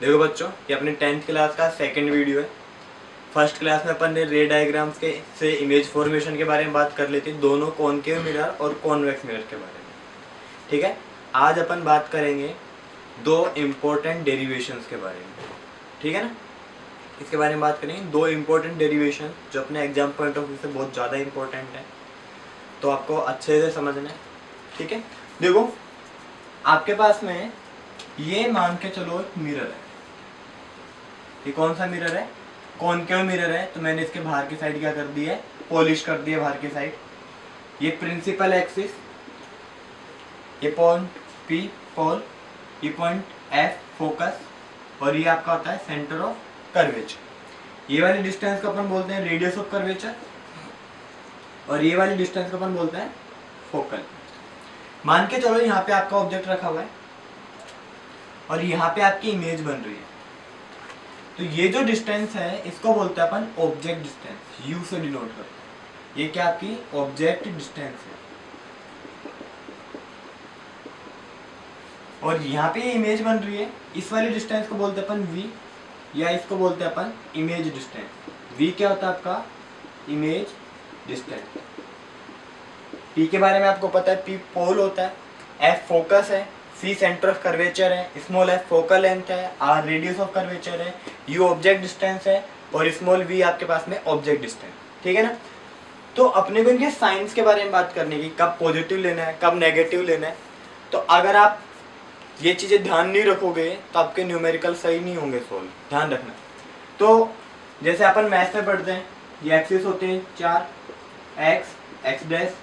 देखो बच्चों, ये अपनी 10th क्लास का सेकंड वीडियो है। फर्स्ट क्लास में अपन ने रे डायग्राम्स के से इमेज फॉर्मेशन के बारे में बात कर ली थी, दोनों कॉनकेव मिरर और कॉन्वेक्स मिरर के बारे में। ठीक है, आज अपन बात करेंगे दो इम्पोर्टेंट डेरिवेशंस के बारे में। ठीक है ना, इसके बारे में बात करेंगे, दो इम्पोर्टेंट डेरिवेशन जो अपने एग्जाम पॉइंट ऑफ व्यू से बहुत ज़्यादा इम्पोर्टेंट है, तो आपको अच्छे से समझना है। ठीक है, देखो आपके पास में ये मान के चलो एक मिरर है। ये कौन सा मिरर है? कॉनकेव मिरर है। तो मैंने इसके बाहर की साइड क्या कर दी है? पॉलिश कर दी है बाहर की साइड। ये प्रिंसिपल एक्सिस, ये पॉइंट P पोल, ये पॉइंट F फोकस, और ये आपका होता है सेंटर ऑफ कर्वेचर। ये वाली डिस्टेंस को अपन बोलते हैं रेडियस ऑफ कर्वेचर, और ये वाली डिस्टेंस को अपन बोलते हैं फोकल। मान के चलो यहाँ पे आपका ऑब्जेक्ट रखा हुआ है और यहाँ पे आपकी इमेज बन रही है। तो ये जो डिस्टेंस है इसको बोलते हैं अपन ऑब्जेक्ट डिस्टेंस, U से डिनोट करते हैं। ये क्या आपकी ऑब्जेक्ट डिस्टेंस है। और यहाँ पे ये इमेज बन रही है, इस वाली डिस्टेंस को बोलते हैं अपन V, या इसको बोलते हैं अपन इमेज डिस्टेंस। V क्या होता है आपका? Image distance. P के बारे में आपको पता है, P पोल होता है, F फोकस है, C सेंटर ऑफ कर्वेचर है, स्मॉल f फोकल लेंथ है, R रेडियस ऑफ कर्वेचर है, U ऑब्जेक्ट डिस्टेंस है, और स्मॉल v आपके पास में ऑब्जेक्ट डिस्टेंस। ठीक है ना। तो अपने को इनके साइंस के बारे में बात करने की, कब पॉजिटिव लेना है कब नेगेटिव लेना है। तो अगर आप ये चीज़ें ध्यान नहीं रखोगे तो आपके न्यूमेरिकल सही नहीं होंगे सोल्व, ध्यान रखना। तो जैसे अपन मैथ्स में पढ़ते हैं, ये एक्सिस होते हैं 4, x, x डैश,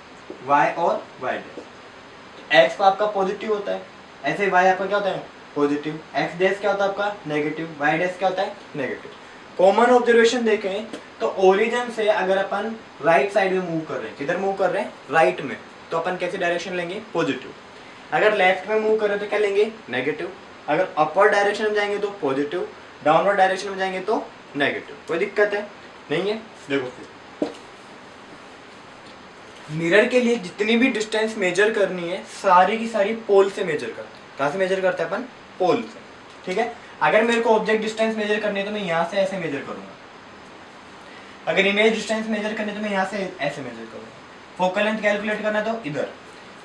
y और y डैश। x आपका पॉजिटिव होता है, ऐसे y आपका क्या होता है? पॉजिटिव। x डैश क्या होता है आपका? नेगेटिव। y डैश क्या होता है? नेगेटिव। कॉमन ऑब्जर्वेशन देखें तो ओरिजिन से अगर अपन राइट साइड में मूव कर रहे हैं, किधर मूव कर रहे हैं? राइट में, तो अपन कैसे डायरेक्शन लेंगे? पॉजिटिव। अगर लेफ्ट में मूव कर रहे हैं तो क्या लेंगे? नेगेटिव। अगर अपवर्ड डायरेक्शन में जाएंगे तो पॉजिटिव, डाउनवर्ड डायरेक्शन में जाएंगे तो नेगेटिव। कोई दिक्कत है? नहीं है। देखो फिर मिरर के लिए जितनी भी डिस्टेंस मेजर करनी है सारी की सारी पोल से मेजर करते हैं। कहाँ से मेजर करते हैं अपन? पोल से। ठीक है, अगर मेरे को ऑब्जेक्ट डिस्टेंस मेजर करनी है तो मैं यहाँ से ऐसे मेजर करूंगा। अगर इमेज डिस्टेंस मेजर करनी है तो मैं यहाँ से ऐसे मेजर करूंगा। फोकल लेंथ कैलकुलेट करना है तो इधर।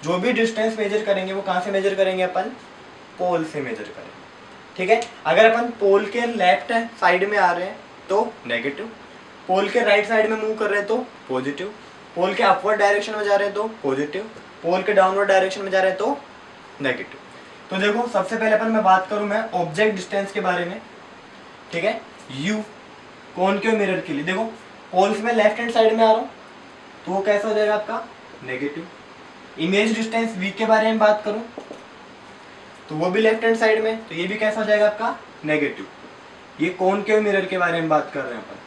जो भी डिस्टेंस मेजर करेंगे वो कहाँ से मेजर करेंगे अपन? पोल से मेजर करेंगे। ठीक है, अगर अपन पोल के लेफ्ट साइड में आ रहे हैं तो नेगेटिव, पोल के राइट साइड में मूव कर रहे हैं तो पॉजिटिव, पोल के अपवर्ड डायरेक्शन में जा रहे हैं तो पॉजिटिव, पोल के डाउनवर्ड डायरेक्शन में जा रहे हैं तो नेगेटिव। तो देखो सबसे पहले अपन मैं बात करूं मैं ऑब्जेक्ट डिस्टेंस के बारे में। ठीक है, U कॉनकेव मिरर के लिए देखो पोल्स में लेफ्ट हैंड साइड में आ रहा हूं तो वो कैसा हो जाएगा आपका? नेगेटिव। इमेज डिस्टेंस V के बारे में बात करूं तो वो भी लेफ्ट हैंड साइड में, तो ये भी कैसा हो जाएगा आपका? नेगेटिव। ये कॉनकेव मिरर के बारे में बात कर रहे हैं अपन।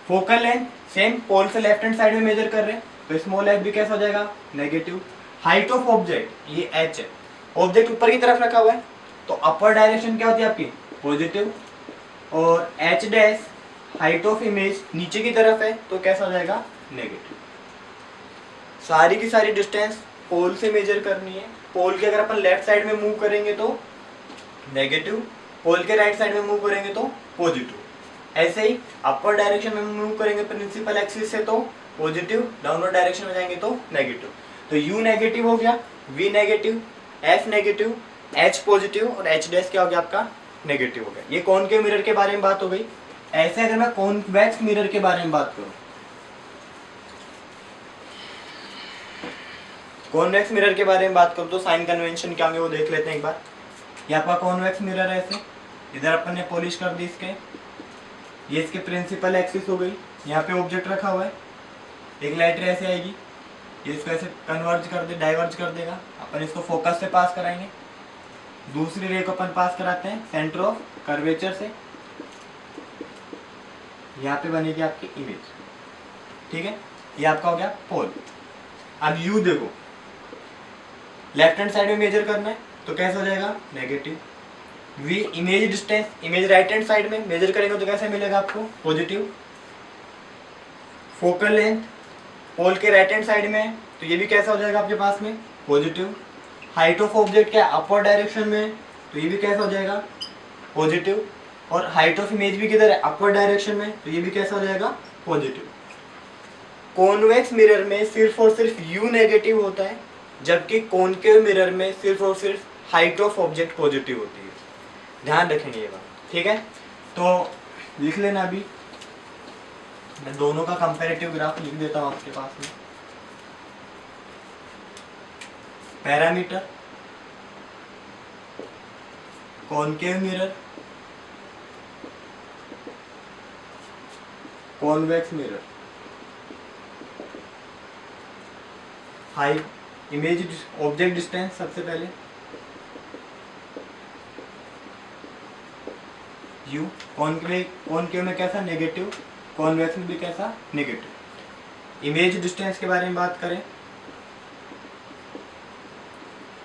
फोकल लेंथ सेम, पोल से लेफ्ट हैंड साइड में मेजर कर रहे हैं तो स्मॉल f भी कैसा हो जाएगा? नेगेटिव। हाइट ऑफ ऑब्जेक्ट ये h है, ऑब्जेक्ट ऊपर की तरफ रखा हुआ है तो अपर डायरेक्शन क्या होती है आपकी? पॉजिटिव। और h dash height of image नीचे की तरफ है तो कैसा हो जाएगा? नेगेटिव। सारी की सारी डिस्टेंस पोल से मेजर करनी है। पोल के अगर अपन लेफ्ट साइड में मूव करेंगे तो नेगेटिव, पोल के राइट साइड में मूव करेंगे तो पॉजिटिव। ऐसे ही अपर डायरेक्शन में मूव करेंगे प्रिंसिपल एक्सिस से तो पॉजिटिव, डाउनवर्ड डायरेक्शन में जाएंगे तो नेगेटिव। तो U नेगेटिव हो गया, V negative, F negative, H positive और H डैश क्या हो गया आपका? नेगेटिव हो गया। ये कॉनकेव मिरर के बारे में बात हो गई। ऐसे अगर मैं कॉन्वेक्स मिरर के बारे में बात करूं, कॉन्वेक्स मिरर के बारे में बात करूं तो साइन कन्वेंशन क्या होंगे वो देख लेते हैं एक बार। ये आपका कॉन्वेक्स मिरर है, ऐसे इधर अपन ने पॉलिश कर दी इसके, ये इसके प्रिंसिपल एक्सिस हो गई। यहाँ पे ऑब्जेक्ट रखा हुआ है, एक लाइट रे ऐसे आएगी, ये इसको ऐसे कन्वर्ज कर दे, डाइवर्ज कर देगा, अपन इसको फोकस से पास कराएंगे। दूसरी रे को अपन पास कराते हैं सेंटर ऑफ कर्वेचर से, यहाँ पे बनेगी आपकी इमेज। ठीक है, ये आपका हो गया पोल। अब U देखो लेफ्ट हैंड साइड में मेजर करना है तो कैसा हो जाएगा? Negative. V image distance, image right hand side में मेजर करेंगे तो कैसे मिलेगा आपको? पॉजिटिव। फोकल लेंथ पोल के राइट हैंड साइड में तो ये भी कैसा हो जाएगा आपके पास में? पॉजिटिव। हाइट ऑफ ऑब्जेक्ट क्या है, अपवर्ड डायरेक्शन में, तो ये भी कैसा हो जाएगा, पॉजिटिव। और हाइट ऑफ इमेज भी किधर है, अपवर्ड डायरेक्शन में, तो ये भी कैसा हो जाएगा, पॉजिटिव। कॉन्वेक्स मिरर में सिर्फ और सिर्फ यू नेगेटिव होता है, जबकि कॉनकेव मिरर में सिर्फ और सिर्फ हाइट ऑफ ऑब्जेक्ट पॉजिटिव होती है। ध्यान रखेंगे ये बात, ठीक है। तो लिख लेना, अभी मैं दोनों का कंपैरेटिव ग्राफ लिख देता हूँ आपके पास में। Parameter, concave mirror, convex mirror, height image object distance सबसे पहले यू, कॉनकेव में कैसा, नेगेटिव, कॉन्वेक्स में भी कैसा, नेगेटिव। इमेज डिस्टेंस के बारे में बात करें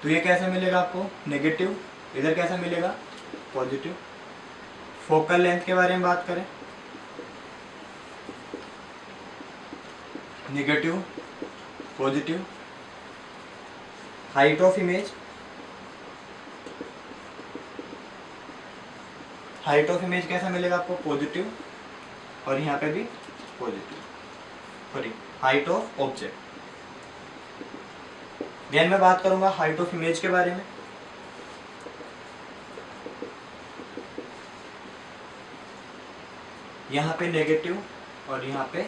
तो ये कैसे मिलेगा आपको, नेगेटिव, इधर कैसा मिलेगा, पॉजिटिव। फोकल लेंथ के बारे में बात करें, negative, positive. Height of image, height of image कैसा मिलेगा आपको, पॉजिटिव, और यहाँ पे भी positive. Sorry, height of object. Then मैं बात करूंगा हाइट ऑफ इमेज के बारे में। यहाँ पे नेगेटिव और यहाँ पे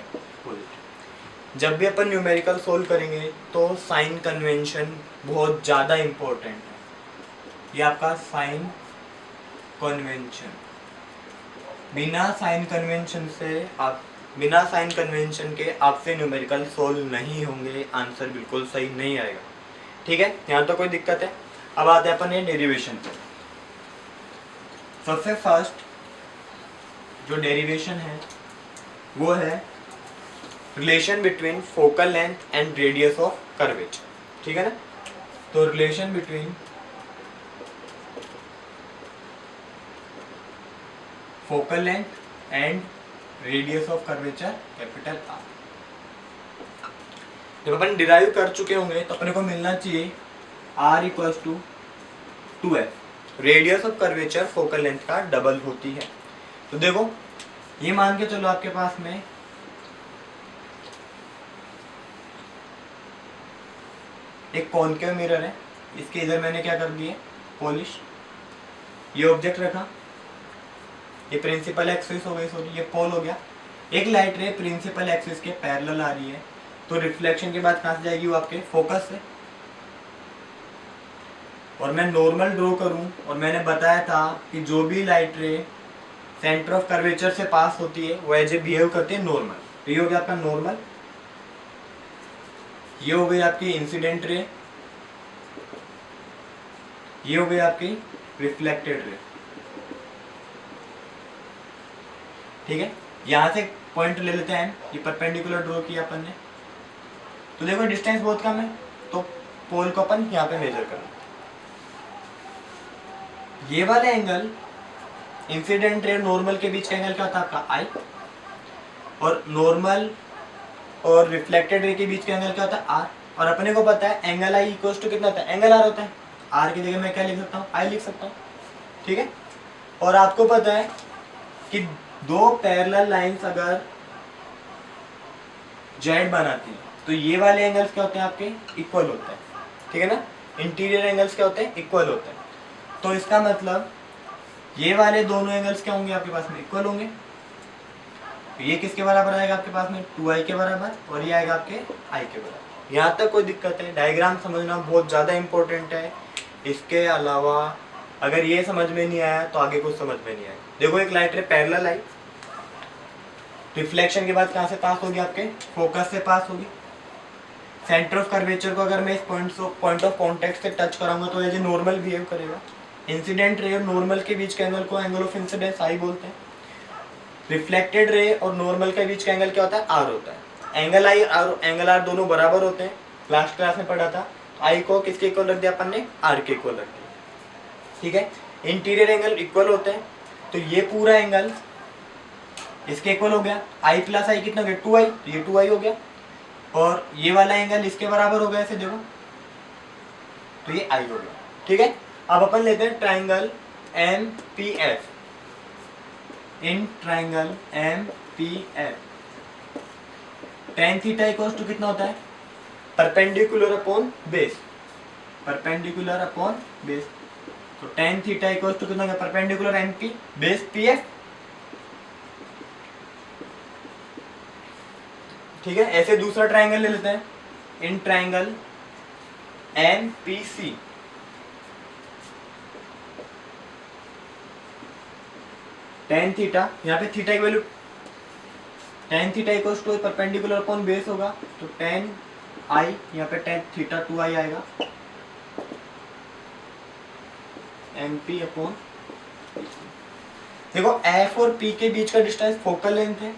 पॉजिटिव। जब भी अपन न्यूमेरिकल सोल्व करेंगे तो साइन कन्वेंशन बहुत ज़्यादा इम्पोर्टेंट है। ये आपका साइन कन्वेंशन, बिना साइन कन्वेंशन के आपसे न्यूमेरिकल सोल्व नहीं होंगे, आंसर बिल्कुल सही नहीं आएगा, ठीक है। यहाँ तो कोई दिक्कत है। अब आते हैं अपन ये डेरिवेशन पे। सबसे फर्स्ट जो डेरिवेशन है वो है relation between focal length and radius of curvature, ठीक है ना। तो relation between focal length and radius of curvature capital R. जब अपन डिराइव कर चुके होंगे तो अपने को मिलना चाहिए r equals to 2f। Radius of curvature focal length का डबल होती है। तो देखो ये मान के चलो आपके पास में एक कॉनकेव मिरर है, इसके इधर मैंने क्या कर दिए, पॉलिश। ये ऑब्जेक्ट रखा, ये प्रिंसिपल एक्सिस हो गई, सॉरी ये पोल हो गया। एक लाइट रे प्रिंसिपल एक्सिस के पैरेलल आ रही है, तो रिफ्लेक्शन के बाद कहाँ से जाएगी, वो आपके फोकस से। और मैं नॉर्मल ड्रॉ करूं, और मैंने बताया था कि जो भी लाइट रे सेंटर ऑफ कर्वेचर से पास होती है वो एज ए बिहेव करती है नॉर्मल। तो ये हो गया आपका नॉर्मल, ये हो गई आपकी इंसिडेंट रे, ये हो गई आपकी रिफ्लेक्टेड रे, ठीक है। यहां से पॉइंट ले लेते हैं, ये परपेंडिकुलर ड्रॉ किया अपन ने, तो देखो डिस्टेंस बहुत कम है, तो पोल को अपन यहाँ पे मेजर करना। ये वाला एंगल इंसिडेंट रे नॉर्मल के बीच का एंगल क्या होता है आपका आई, और नॉर्मल और रिफ्लेक्टेड रे के बीच का एंगल क्या होता है आर। और अपने को पता है एंगल आई इक्वल्स टू कितना होता है, एंगल आर होता है। आर की जगह मैं क्या लिख सकता हूँ, आई लिख सकता हूँ, ठीक है। और आपको पता है कि दो पैरेलल लाइंस अगर जेड बनाती है तो ये वाले एंगल्स क्या होते हैं आपके, इक्वल होते हैं, ठीक है ना। इंटीरियर एंगल्स क्या होते हैं, इक्वल होते हैं। तो इसका मतलब ये वाले दोनों एंगल्स क्या होंगे आपके पास में, इक्वल होंगे। तो ये किसके बराबर आएगा आपके पास में, 2i के बराबर, और ये आएगा आपके i के बराबर। यहाँ तक कोई दिक्कत है, डायग्राम समझना बहुत ज़्यादा इंपॉर्टेंट है। इसके अलावा अगर ये समझ में नहीं आया तो आगे कुछ समझ में नहीं आया। देखो एक लाइट रे पैरेलल आई, रिफ्लेक्शन के बाद कहाँ से पास होगी, आपके फोकस से पास होगी। सेंटर ऑफ कर्वेचर को अगर मैं इस पॉइंट ऑफ कॉन्टेक्ट से टच कराऊंगा तो एज ए नॉर्मल बिहेव करेगा। इंसिडेंट रे और नॉर्मल के बीच के एंगल को एंगल ऑफ इंसिडेंस आई बोलते हैं। रिफ्लेक्टेड रे और नॉर्मल के बीच का एंगल क्या होता है, आर होता है। एंगल आई और एंगल आर दोनों बराबर होते हैं, लास्ट क्लास में पढ़ा था। आई को किसके इक्वल रख दिया अपन ने, आर के इक्वल रख दिया, ठीक है। इंटीरियर एंगल इक्वल होते हैं, तो ये पूरा एंगल इसके इक्वल हो गया। आई प्लस आई कितना हो गया, 2i, तो ये 2i हो गया। और ये वाला एंगल इसके बराबर हो गया, ऐसे देखो, तो ये आई हो गया। ठीक है, अब अपन लेते हैं triangle M P f. In triangle M P F tan theta equals to कितना होता है, perpendicular upon base, perpendicular upon base. तो टेन थीटा इक्वल्स टू कितना होगा, perpendicular M P base p f. ठीक है, ऐसे दूसरा ट्राइंगल ले लेते हैं, in triangle M P c tan theta, यहाँ पे थीटा की value tan theta equals to perpendicular upon base होगा, तो टेन आई, यहाँ पे टेन थीटा टू आई आएगा, एम पी अपॉन। देखो एफ और पी के बीच का डिस्टेंस फोकल लेंथ है,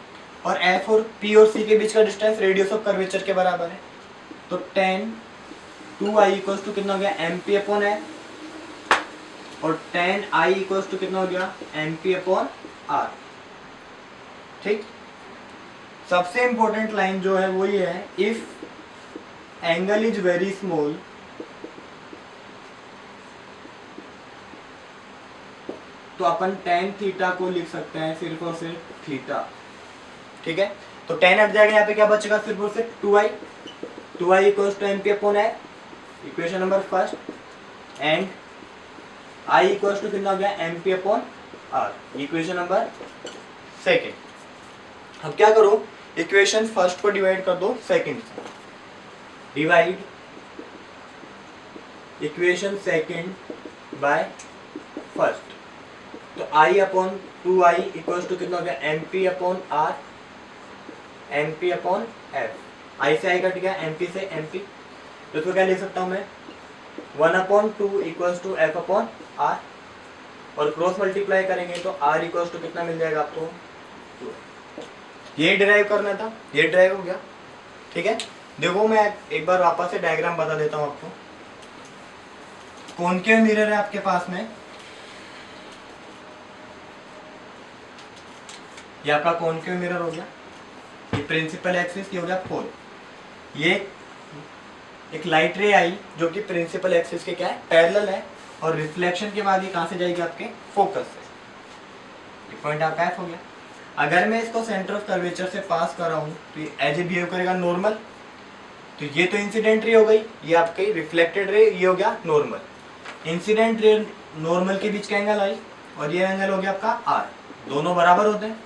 और एफ और पी और सी के बीच का डिस्टेंस रेडियस ऑफ कर्वेचर के बराबर है। तो tan two I equals to कितना हो गया, एम पी अपॉन एफ, और टेन आई इक्वल्स टू कितना हो गया, एम पी अपॉन आर। ठीक, सबसे इंपॉर्टेंट लाइन जो है वो ये है, if angle is very small तो अपन टेन थीटा को लिख सकते हैं सिर्फ और सिर्फ थीटा। ठीक है, तो टेन हट जाएगा, यहाँ पे क्या बचेगा, सिर्फ और सिर्फ two I, two I equals to M P upon F, equation number first, and I equals to कितना हो गया, M P upon R, equation number second. अब क्या करो, इक्वेशन फर्स्ट को डिवाइड कर दो सेकेंड से, divide equation second by first. तो I upon two I equals to कितना हो गया, M P upon R, M P upon F. I से आई कट गया, एम पी से एम पी, तो इसको क्या लिख सकता हूँ मैं, one upon two equals to F upon R, और क्रॉस मल्टीप्लाई करेंगे तो आर इक्वल्स टू कितना मिल जाएगा आपको, ये डिराइव करना था, ये डिराइव हो गया। ठीक है, देखो मैं एक बार वापस से डायग्राम बता देता हूँ आपको। कॉनकेव मिरर है आपके पास में, ये आपका कॉनकेव मिरर हो गया, ये प्रिंसिपल एक्सिस, ये हो गया पोल। ये एक लाइट रे आई जो कि प्रिंसिपल एक्सिस के क्या है, पैरेलल है, और रिफ्लेक्शन के बाद ये कहाँ से जाएगी, आपके फोकस से। पॉइंट आपका एफ हो गया। अगर मैं इसको सेंटर ऑफ कर्वेचर से पास कर रहा हूँ तो ये एज ए बिहेव करेगा नॉर्मल, तो ये तो इंसिडेंट रे हो गई, ये आपकी रिफ्लेक्टेड रे, ये हो गया नॉर्मल। इंसिडेंट रे नॉर्मल के बीच का एंगल आई, और ये एंगल हो गया आपका आर, दोनों बराबर होते हैं।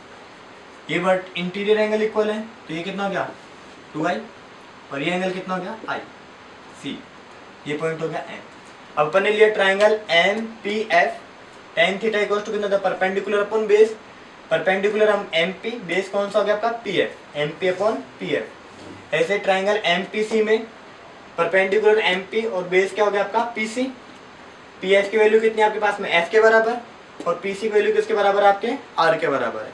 ये बट इंटीरियर एंगल इक्वल है, तो ये कितना हो गया, टू आई, और ये एंगल कितना हो गया, आई सी, ये पॉइंट हो गया एम। अब अपन ने लिया triangle M P F, tan theta equals to कितना था, परपेंडिकुलर अपॉन बेस, परपेंडिकुलर हम एम पी, बेस कौन सा हो गया आपका, P F, M P upon P F. ऐसे ट्राइंगल एम पी सी में परपेंडिकुलर एम पी और बेस क्या हो गया आपका, पी सी। पी एफ की वैल्यू कितनी है आपके पास में, एफ के बराबर, और पी सी की वैल्यू किसके बराबर, आपके आर के बराबर है।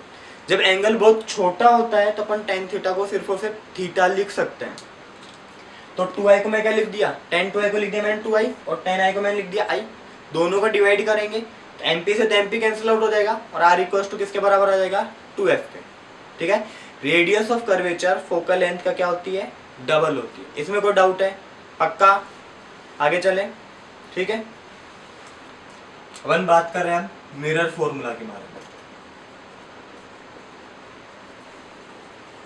जब एंगल बहुत छोटा होता है तो अपन टेन थीटा को सिर्फ और सिर्फ थीटा लिख सकते हैं। तो टू आई को मैं क्या लिख दिया, टेन टू आई को लिख दिया मैंने टू आई, और टेन आई को मैंने लिख दिया आई। दोनों को डिवाइड करेंगे तो एम पी से तो एम पी कैंसिल आउट हो जाएगा, और आर इक्वल्स टू किसके बराबर आ जाएगा, टू एफ के। ठीक है, radius of curvature focal length का क्या होती है, डबल होती है। इसमें कोई डाउट है, पक्का, आगे चलें। ठीक है, अपन बात कर रहे हैं हम मिरर फॉर्मूला के बारे में।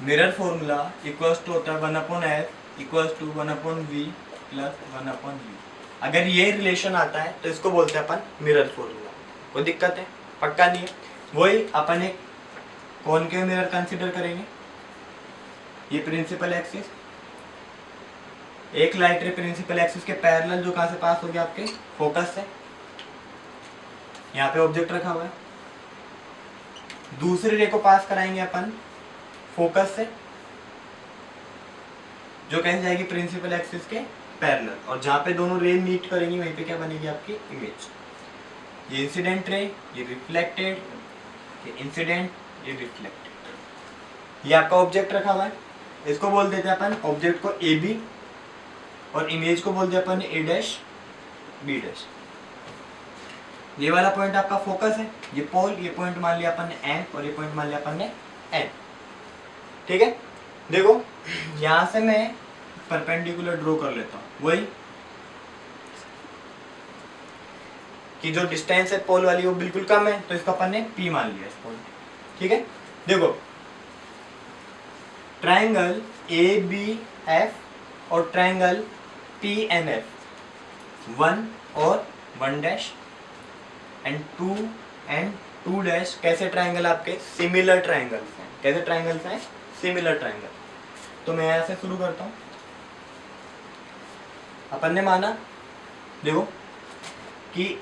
मिरर फॉर्मूला इक्वल्स टू होता है one upon F equals to one upon V plus one upon U. अगर ये रिलेशन आता है तो इसको बोलते हैं अपन मिरर फॉर्मूला। कोई दिक्कत है, पक्का नहीं है। वही अपन एक कॉनकेव मिरर कंसीडर करेंगे, ये प्रिंसिपल एक्सिस, एक लाइट रे प्रिंसिपल एक्सिस के पैरेलल जो कहाँ से पास हो गया, आपके फोकस से। यहाँ पे ऑब्जेक्ट रखा हुआ है, दूसरी रे को पास कराएंगे अपन फोकस से, जो कैसे जाएगी प्रिंसिपल एक्सिस के पैरेलल, और जहाँ पे दोनों रे मीट करेंगी वहीं पे क्या बनेगी आपकी इमेज। ये इंसिडेंट रे, ये रिफ्लेक्टेड, ये इंसिडेंट, ये रिफ्लेक्टेड। ये आपका ऑब्जेक्ट रखा हुआ है, इसको बोल देते हैं अपन ऑब्जेक्ट को ए बी, और इमेज को बोल देते अपन ए डैश बी डैश। ये वाला पॉइंट आपका फोकस है, ये पोल, ये पॉइंट मान लिया अपन ने एन, और ये पॉइंट मान लिया अपन ने एन। ठीक है, देखो यहाँ से मैं परपेंडिकुलर ड्रॉ कर लेता हूँ, वही कि जो डिस्टेंस है पोल वाली वो बिल्कुल कम है, तो इसको अपन ने P मान लिया इस पॉइंट। ठीक है, देखो ट्रायंगल ABF और ट्रायंगल PNF 1 और 1 डैश एंड 2 एंड 2 डैश कैसे ट्रायंगल आपके सिमिलर ट्रायंगल्स हैं। कैसे ट्रायंगल्स हैं? Similar triangle. तो मैं यहाँ से शुरू करता हूँ। अपन ने माना देखो कि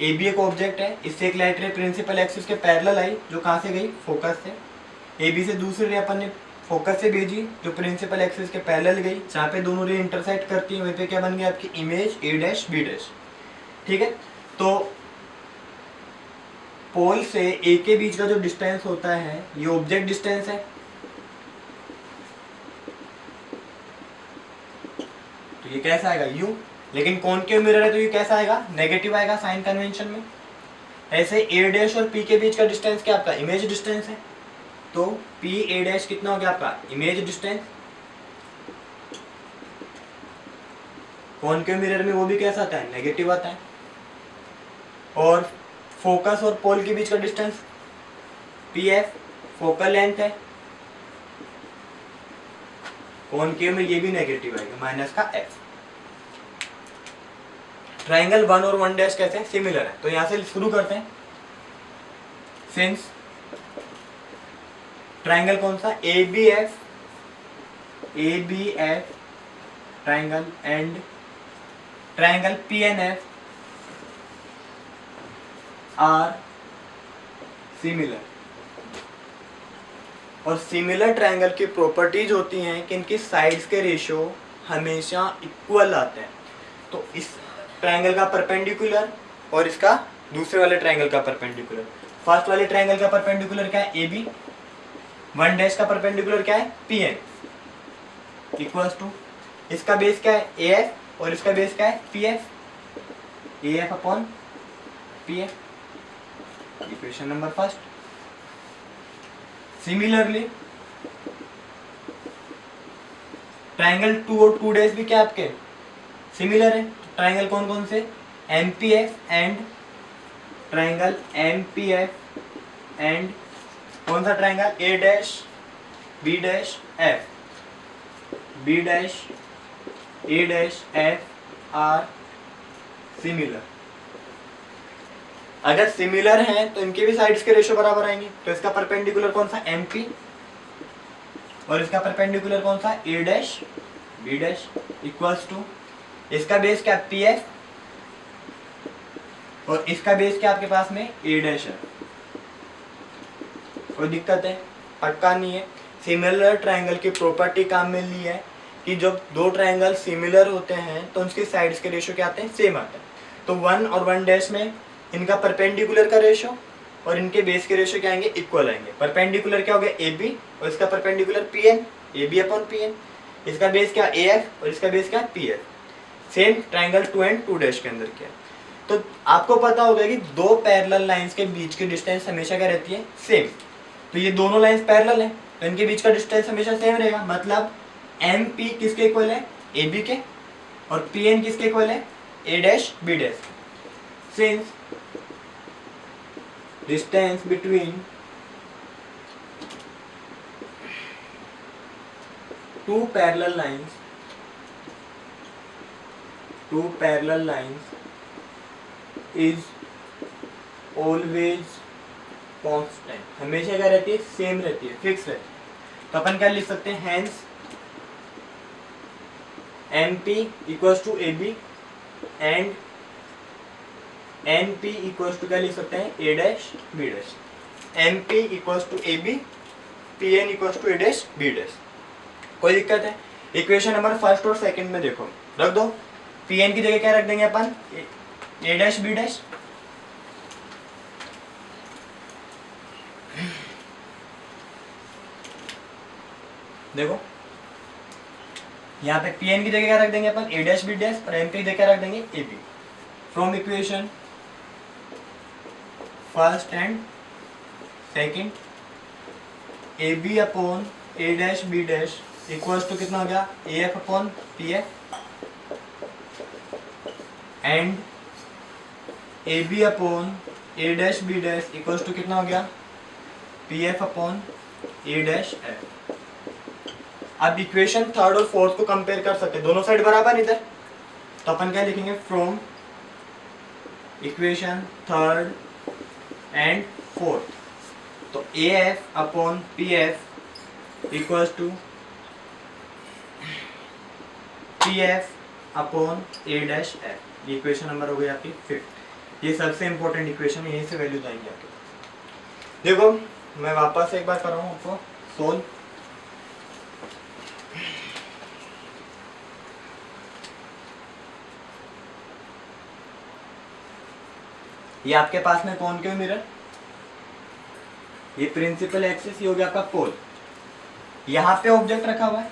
ए बी एक ऑब्जेक्ट है, इससे एक लाइट रे प्रिंसिपल एक्सिस के पैरेलल आई जो कहाँ से गई? फोकस से। ए बी से दूसरी रे अपन ने फोकस से भेजी जो प्रिंसिपल एक्सिस के पैरेलल गई, जहाँ पे दोनों रे इंटरसेक्ट करती हैं वहीं पे क्या बन गई आपकी image A dash B dash. ठीक है, तो पोल से ए के बीच का जो डिस्टेंस होता है ये ऑब्जेक्ट डिस्टेंस है, तो ये कैसा आएगा? यू। लेकिन कॉनकेव मिरर है तो ये कैसा आएगा? नेगेटिव आएगा साइन कन्वेंशन में। ऐसे ए डैश और पी के बीच का डिस्टेंस क्या आपका? इमेज डिस्टेंस है, तो पी ए डैश कितना हो गया आपका? Image distance. कॉनकेव मिरर में वो भी कैसा आता है? नेगेटिव आता है। और फोकस और पोल के बीच का distance P F focal length है, कॉनकेव में ये भी नेगेटिव आएगा माइनस का एफ। ट्राइंगल 1 और 1 डैश कैसे? सिमिलर है, तो यहां से शुरू करते हैं। सिंस ट्राइंगल कौन सा? A B F triangle and triangle P N F are similar. और सिमिलर ट्राइंगल की प्रॉपर्टीज होती हैं कि इनकी साइड्स के रेशियो हमेशा इक्वल आते हैं। तो इस ट्राइंगल का परपेंडिकुलर और इसका दूसरे वाले ट्राइंगल का परपेंडिकुलर। फर्स्ट वाले ट्राइंगल का परपेंडिकुलर क्या है? A B. 1 डैश का परपेंडिकुलर क्या है? पी एन इक्वल्स टू इसका बेस क्या है? ए एफ और इसका बेस क्या है? P F. A F upon P F, equation number first. Similarly triangle 2 और 2 डैश भी क्या आपके सिमिलर है। ट्राइंगल कौन कौन से? M P F and triangle M P F and कौन सा triangle? A dash B dash F. B dash A dash F are similar. अगर सिमिलर हैं तो इनके भी साइड्स के रेशियो बराबर आएंगे। तो इसका परपेंडिकुलर कौन सा? एम पी और इसका परपेंडिकुलर कौन सा? A dash B dash equals to इसका बेस क्या? पी एफ और इसका बेस क्या आपके पास में? ए डैश है। कोई दिक्कत है? पक्का नहीं है। सिमिलर ट्राइंगल की प्रॉपर्टी काम में ली है कि जब दो ट्राइंगल सिमिलर होते हैं तो उनकी साइड्स के रेशियो क्या आते हैं? सेम आते हैं। तो 1 और 1 डैश में इनका परपेंडिकुलर का रेशियो और इनके बेस के रेशियो क्या आएंगे? इक्वल आएंगे। परपेंडिकुलर क्या हो गया? ए बी और इसका perpendicular P N, A B upon P N. इसका बेस क्या? ए एफ और इसका बेस क्या? P F. Same triangle 2 and 2 dash के अंदर क्या है। तो आपको पता होगा कि दो पैरेलल लाइंस के बीच की डिस्टेंस हमेशा क्या रहती है? सेम। तो ये दोनों लाइंस पैरेलल हैं तो इनके बीच का डिस्टेंस हमेशा सेम रहेगा। मतलब एम पी किसके इक्वल है? ए बी के। और पी एन किसके इक्वल है? A dash B dash. Since distance between two parallel lines is always constant। हमेशा क्या रहती है? सेम रहती है, फिक्स रहती है। तो अपन क्या लिख सकते हैं? hence MP equals to AB and NP equals to क्या लिख सकते हैं? A dash B dash. MP equals to A B, PN equals to A dash B dash. कोई दिक्कत है? इक्वेशन नंबर फर्स्ट और सेकंड में देखो, रख दो। PN की जगह क्या रख देंगे अपन? A dash B dash. देखो यहाँ पे PN की जगह क्या रख देंगे अपन? A dash B dash. और MP की जगह क्या रख देंगे? A B. From equation first and second, A B upon A dash B dash equals to कितना हो गया? A F upon P F and A B upon A dash B dash equals to कितना हो गया, P F upon A dash F. अब equation third और fourth को compare कर सकते हैं, दोनों साइड बराबर इधर, तो अपन क्या लिखेंगे, from equation third and fourth, तो A F upon P F equals to P F upon A dash F. ये इक्वेशन नंबर हो गई आपकी फिफ्थ। ये सबसे इंपॉर्टेंट इक्वेशन, यहीं से वैल्यूज आएंगे आपके। देखो मैं वापस एक बार कर रहा हूँ आपको सोल्व। ये आपके पास में कौन क्यों मिरर, ये प्रिंसिपल एक्सिस, ये हो गया आपका पोल। यहाँ पे ऑब्जेक्ट रखा हुआ है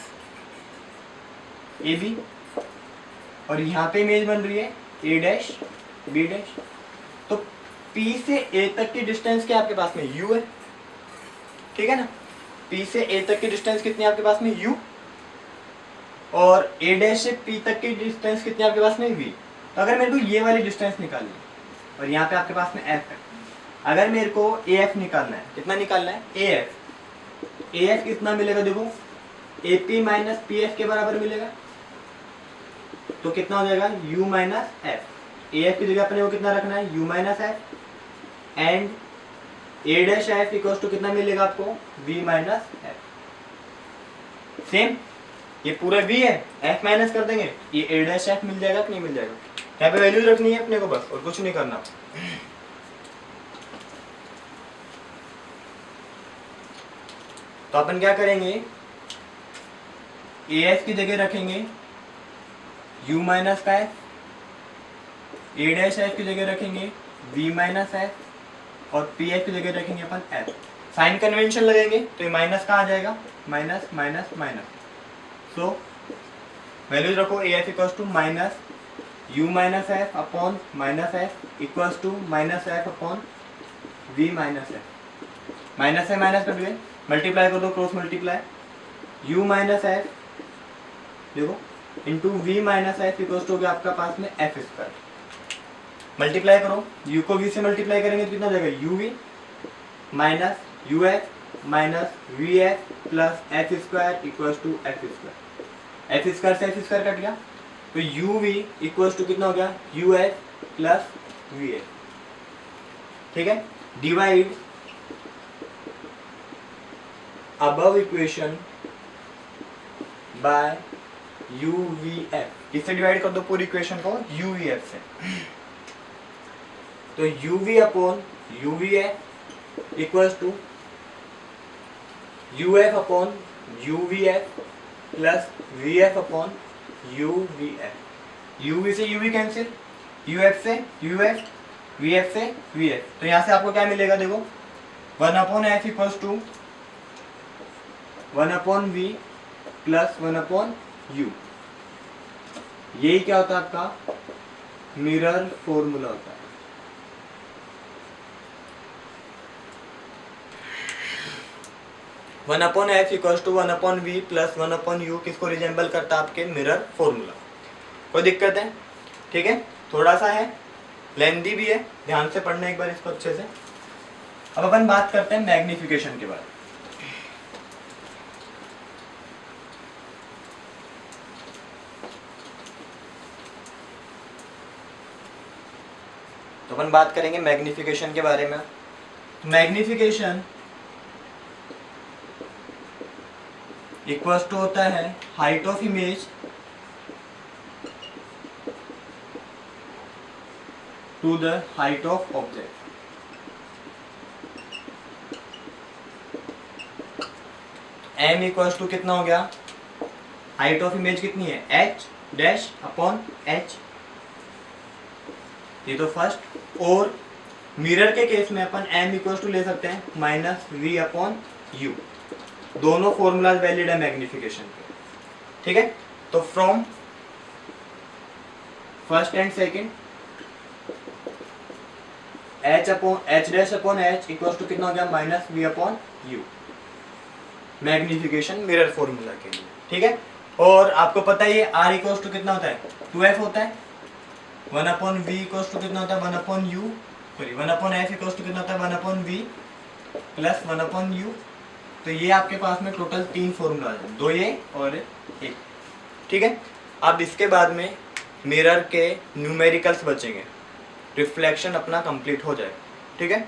ए बी, और यहाँ पे इमेज बन रही है ए डैश बी डैश। तो P से A तक की डिस्टेंस क्या आपके पास में U है, ठीक है ना। P से A तक की डिस्टेंस कितनी है आपके पास में U, और A डैश से P तक की डिस्टेंस कितनी है आपके पास में V। तो अगर मेरे को ये वाली डिस्टेंस निकालनी है, और यहाँ पे आपके पास में F है, अगर मेरे को AF निकालना है, कितना निकालना है, AF कितना मिलेगा, देखो AP माइनस PF के बराबर मिलेगा, तो कितना हो जाएगा U माइनस एफ। AF की जगह अपने को कितना रखना है, U minus F, and A dash F equals to कितना मिलेगा आपको, V माइनस एफ। सेम ये पूरा V है, F माइनस कर देंगे, ये A डैश एफ मिल जाएगा कि नहीं मिल जाएगा। यहाँ पे वैल्यूज रखनी है अपने को बस, और कुछ नहीं करना। तो अपन क्या करेंगे, AF की जगह रखेंगे U माइनस का एफ, ए डैश एफ की जगह रखेंगे V माइनस एफ, और पी एफ की जगह रखेंगे अपन एफ। साइन कन्वेंशन लगेंगे तो ये माइनस कहाँ आ जाएगा, minus minus minus. So values रखो, A F equals to minus U minus F upon minus F equals to minus F upon V minus F. Minus है माइनस कर दिए, मल्टीप्लाई कर दो, cross multiply, U minus F देखो into V minus F equals to हो गया आपका पास में एफ स्क्वायर। मल्टीप्लाई करो, U को V से मल्टीप्लाई करेंगे तो कितना हो जाएगा, UV minus UF minus VF plus F square equals to F square. F square से एफ स्क्वायर कट गया, तो UV इक्वल्स टू कितना हो गया, UF प्लस VF, ठीक है। Divide above equation by UVF, किससे डिवाइड कर दो पूरी इक्वेशन को, UVF से। तो UV upon UVF equals to UF upon UVF plus VF upon UVF। UV से UV कैंसिल, UF से UF, VF से VF। तो यहाँ से आपको क्या मिलेगा, देखो 1 upon F equals to 1 upon V plus 1 upon U। यही क्या होता है आपका मिरर फॉर्मूला होता है। One upon F equals to 1 upon V plus 1 upon U किसको रिजेंबल करता है, आपके मिरर फॉर्मूला। कोई दिक्कत है, ठीक है। थोड़ा सा है, लेंथी भी है, ध्यान से पढ़ना एक बार इसको अच्छे से। अब अपन बात करते हैं मैग्निफिकेशन के बारे में। तो अपन बात करेंगे मैग्निफिकेशन के बारे में। मैग्निफिकेशन इक्वल्स टू होता है height of image to the height of object. m equals to कितना हो गया, हाइट ऑफ इमेज कितनी है, h डैश अपॉन h, ये तो फर्स्ट। और मिरर के केस में अपन m इक्वल्स टू ले सकते हैं माइनस v अपॉन u। दोनों फॉर्मूलाज वैलिड है मैग्निफिकेशन के, ठीक है। तो from first and second h dash upon h equals to कितना हो गया, minus v upon u। Magnification mirror formula के लिए, ठीक है। और आपको पता ही है r इक्वल्स टू कितना होता है, 2f होता है, one upon V equals to कितना होता है, one upon U, sorry one upon F equals to कितना होता है, one upon V plus one upon U. तो ये आपके पास में टोटल 3 फॉर्मूला है, 2 ये और 1, ठीक है। अब इसके बाद में मिरर के न्यूमेरिकल्स बचेंगे, रिफ्लेक्शन अपना कंप्लीट हो जाए, ठीक है।